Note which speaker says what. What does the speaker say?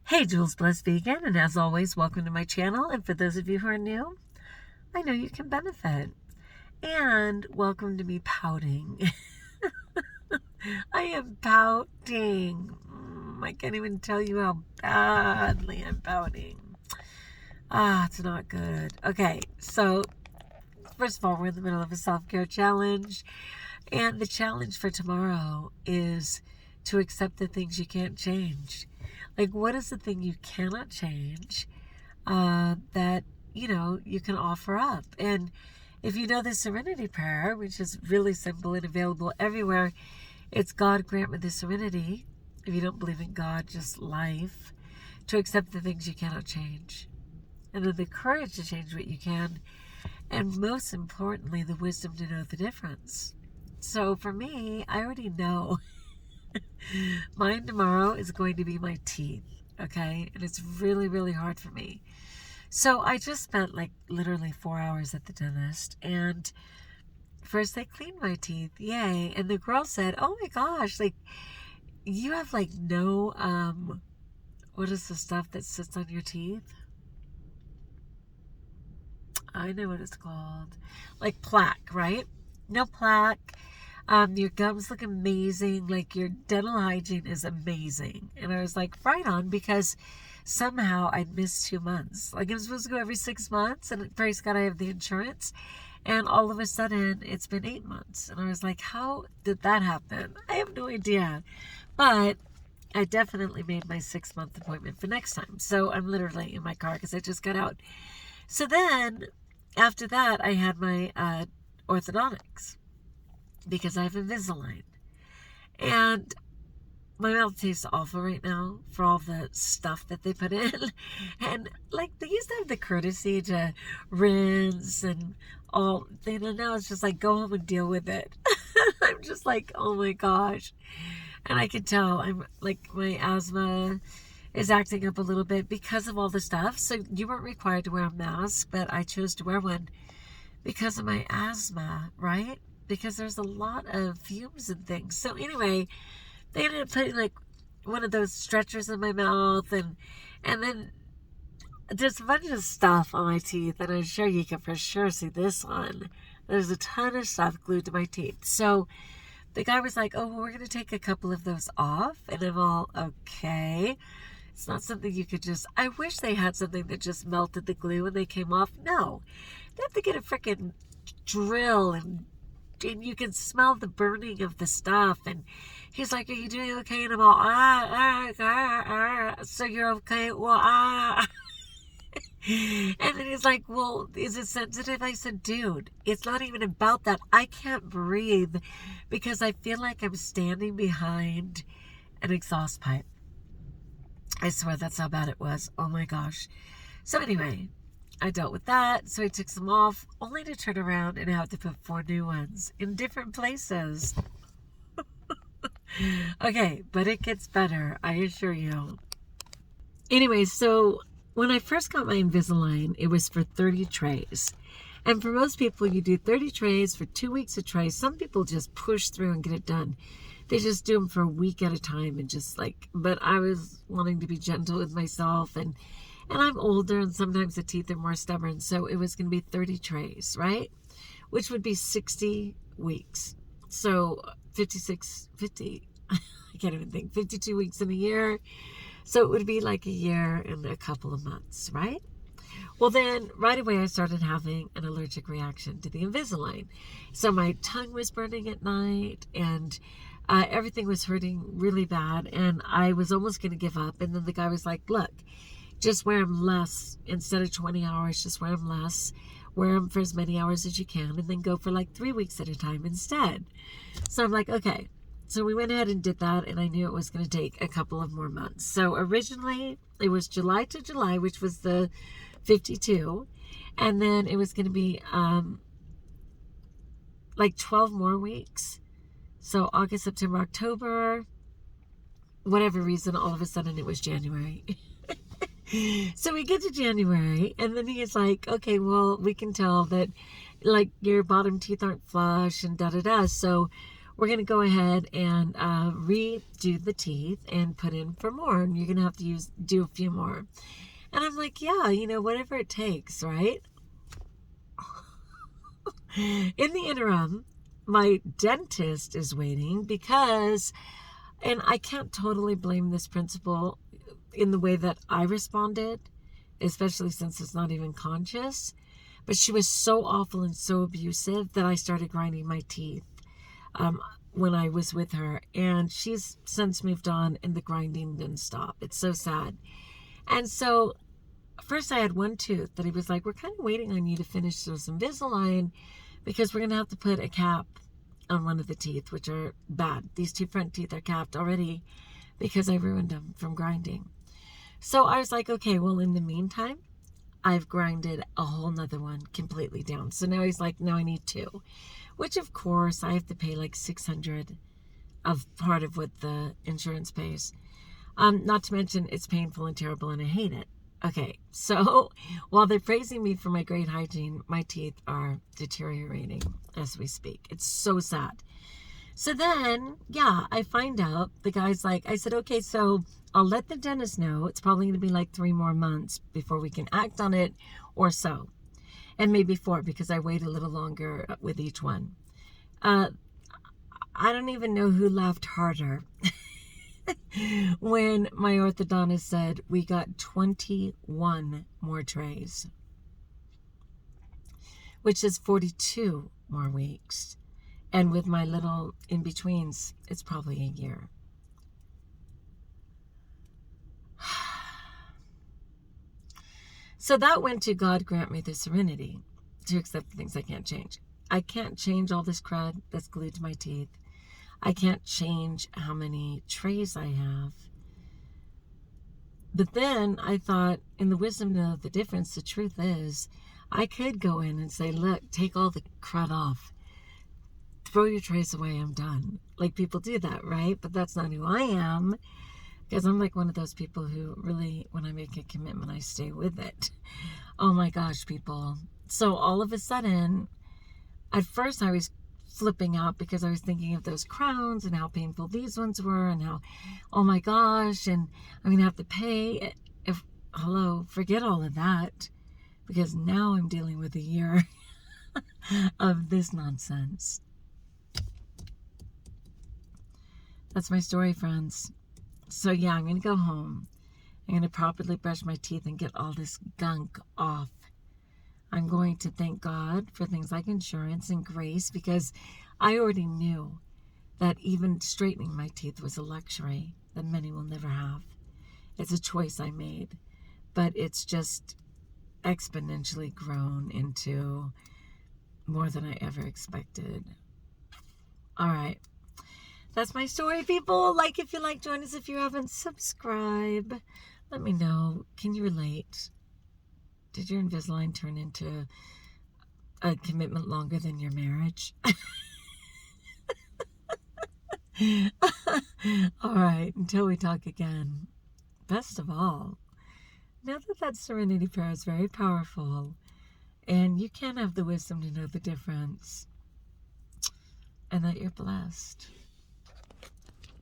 Speaker 1: Hey, Jules Blessed Vegan, and as always, welcome to my channel. And for those of you who are new, I know you can benefit. And welcome to me pouting. I am pouting. I can't even tell you how badly I'm pouting. It's not good. Okay, so first of all, we're in the middle of a self-care challenge. And the challenge for tomorrow is to accept the things you can't change. Like, what is the thing you cannot change that, you can offer up? And if you know the Serenity Prayer, which is really simple and available everywhere, it's God grant me the serenity. If you don't believe in God, just life, to accept the things you cannot change. And then the courage to change what you can. And most importantly, the wisdom to know the difference. So for me, I already know mine tomorrow is going to be my teeth, okay? And it's really, really hard for me. So I just spent like literally 4 hours at the dentist, and first they cleaned my teeth, yay. And the girl said, oh my gosh, like you have like no, what is the stuff that sits on your teeth? I know what it's called. Like plaque, right? No plaque. Your gums look amazing. Like your dental hygiene is amazing. And I was like, right on, because somehow I'd missed 2 months. Like I'm supposed to go every 6 months, and praise God, I have the insurance. And all of a sudden, it's been 8 months. And I was like, how did that happen? I have no idea. But I definitely made my 6-month appointment for next time. So I'm literally in my car because I just got out. So then, after that, I had my orthodontics, because I have Invisalign. And my mouth tastes awful right now for all the stuff that they put in. And like they used to have the courtesy to rinse and all. Now it's just like, go home and deal with it. I'm just like, oh my gosh. And I can tell I'm like, my asthma is acting up a little bit because of all the stuff. So you weren't required to wear a mask, but I chose to wear one because of my asthma, right? Because there's a lot of fumes and things. So anyway, they ended up putting like one of those stretchers in my mouth, and then there's a bunch of stuff on my teeth, and I'm sure you can for sure see this one. There's a ton of stuff glued to my teeth. So the guy was like, oh, well, we're going to take a couple of those off. And I'm all, okay. It's not something you could just, I wish they had something that just melted the glue when they came off. No, they have to get a freaking drill, and you can smell the burning of the stuff. And he's like, are you doing okay? And I'm all, so you're okay? Well, And then he's like, well, is it sensitive? I said, dude, it's not even about that. I can't breathe because I feel like I'm standing behind an exhaust pipe. I swear that's how bad it was. Oh my gosh. So anyway, I dealt with that. So I took some off, only to turn around and have to put 4 new ones in different places. Okay, but it gets better, I assure you. Anyway, so when I first got my Invisalign, it was for 30 trays. And for most people, you do 30 trays for 2 weeks a tray. Some people just push through and get it done. They just do them for a week at a time and just like, but I was wanting to be gentle with myself, and I'm older, and sometimes the teeth are more stubborn. So it was going to be 30 trays, right? Which would be 60 weeks. So 50, I can't even think, 52 weeks in a year. So it would be like a year and a couple of months, right? Well, then right away I started having an allergic reaction to the Invisalign. So my tongue was burning at night, and everything was hurting really bad, and I was almost going to give up. And then the guy was like, look, just wear them less. Instead of 20 hours, just wear them less. Wear them for as many hours as you can, and then go for like 3 weeks at a time instead. So I'm like, okay. So we went ahead and did that, and I knew it was going to take a couple of more months. So originally it was July to July, which was the 52. And then it was going to be like 12 more weeks. So August, September, October, whatever reason, all of a sudden it was January. So we get to January, and then he's like, okay, well, we can tell that like your bottom teeth aren't flush and da-da-da. So we're going to go ahead and redo the teeth and put in for more. And you're going to have to do a few more. And I'm like, yeah, whatever it takes, right? In the interim, my dentist is waiting because, and I can't totally blame this principal in the way that I responded, especially since it's not even conscious. But she was so awful and so abusive that I started grinding my teeth when I was with her. And she's since moved on and the grinding didn't stop. It's so sad. And so first I had one tooth that he was like, we're kind of waiting on you to finish those Invisalign because we're going to have to put a cap on one of the teeth, which are bad. These two front teeth are capped already because I ruined them from grinding. So I was like, okay, well, in the meantime, I've grinded a whole nother one completely down. So now he's like, now I need two, which of course I have to pay like $600 of part of what the insurance pays. Not to mention it's painful and terrible and I hate it. Okay, so while they're praising me for my great hygiene, my teeth are deteriorating as we speak. It's so sad. So then, yeah, I find out the guy's like, I said, okay, so I'll let the dentist know. It's probably going to be like 3 more months before we can act on it or so. And maybe 4 because I wait a little longer with each one. I don't even know who laughed harder when my orthodontist said we got 21 more trays, which is 42 more weeks. And with my little in-betweens, it's probably a year. So that went to God grant me the serenity to accept the things I can't change. I can't change all this crud that's glued to my teeth. I can't change how many trays I have. But then I thought, in the wisdom of the difference, the truth is, I could go in and say, look, take all the crud off. Throw your trays away, I'm done. Like, people do that, right? But that's not who I am. Because I'm like one of those people who really, when I make a commitment, I stay with it. Oh my gosh, people. So all of a sudden, at first I was flipping out because I was thinking of those crowns and how painful these ones were and how, oh my gosh, and I'm going to have to pay. Hello, forget all of that. Because now I'm dealing with a year of this nonsense. That's my story, friends. So yeah, I'm going to go home. I'm going to properly brush my teeth and get all this gunk off. I'm going to thank God for things like insurance and grace because I already knew that even straightening my teeth was a luxury that many will never have. It's a choice I made, but it's just exponentially grown into more than I ever expected. All right. That's my story, people. Like if you like, join us if you haven't. Subscribe. Let me know. Can you relate? Did your Invisalign turn into a commitment longer than your marriage? All right. Until we talk again. Best of all, know that serenity prayer is very powerful. And you can have the wisdom to know the difference. And that you're blessed.